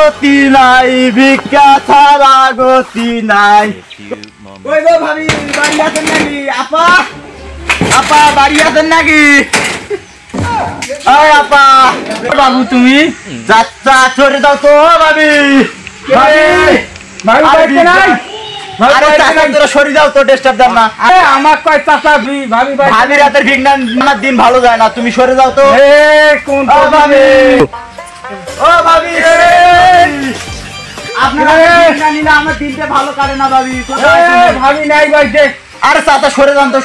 গতি নাই, ভিক্ষা ছাড়া গতি নাই। ওই গো ভাবি, বাড়ি আছেন নাকি? আপা আপা বাড়ি আছেন নাকি? আপা বাবু তুমি যাত্রা চলে যাও তো ভাবি। দিন ভালো যায় না, তুমি সরে যাও তো। আমার দিনটা ভালো কাটে না ভাবি। ভাবি নাই বাড়িতে। আরে চাচা সরে যান তো।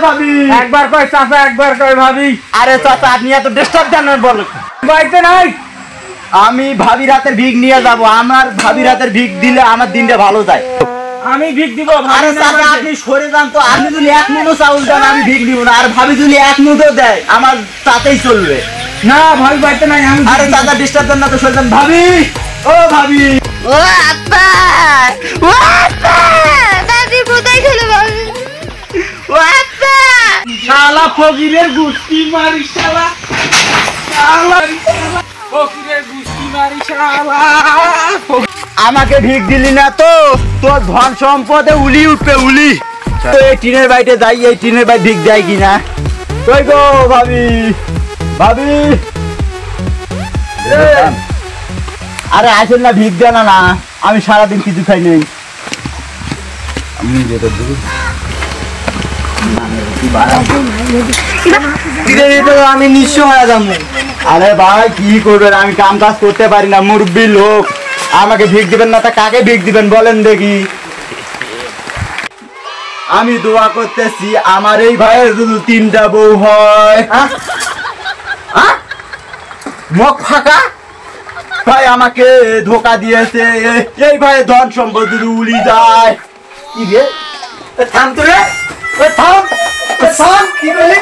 ভাবি একবার কয় চাচা, একবার কয় ভাবি। আরে চাচা আপনি এত ডিস্টার্ব দেন বলো। বাড়িতে নাই। আমি ভাবির হাতের ভিক নিয়ে যাব। আমার ভাবির হাতের ভিক দিলে আমার দিনটা ভালো যায়। আমি ভিক দিব। আরে চাচা আপনি সরে যান তো। আপনি যদি এক মুঠো চাউল দেন আমি ভিক দিব না। আর ভাবি যদি এক মুঠো দেয় আমার তাতেই চলবে না। ভাবি বাড়িতে নাই। আরে চাচা ডিস্টার্ব দেন না তো, সরে যান। ভাবি ও ভাবি। ও আপা, ও আপা, দাদি কোথায় গেল ভাবি? ও আপা, শালা ফকিরের গুষ্টি মারি শালা। ফকিরের গুষ্টি মারি শালা। আমাকে ভিক দিলি না তো তোর ধন সম্পদে উলি উঠবে উলি। তো এই টিনের বাড়িতে যাই, এই টিনের বাড়ি ভিক দেয় কিনা। কই গো ভাবি, ভাবি আরে আসেন না, ভিক দেন না। আমি সারাদিন কিছু খাই নাই। আমি নিঃস্ব হয়ে যাবো। আরে ভাই কি করবেন, আমি কাম কাজ করতে পারি না, মুরব্বী লোক। আমাকে ভিক দিবেন না তা কাকে ভিক দিবেন বলেন দেখি। আমি দোয়া করতেছি আমার এই ভাইয়ের যদি 3টা বউ হয়। মুখ ফাঁকা ভাই আমাকে ধোকা দিয়েছে। এই ভাই ধন সম্পদ যদি উড়ি যায়। কি রে থাম তো রে, থাম থাম। কি বলে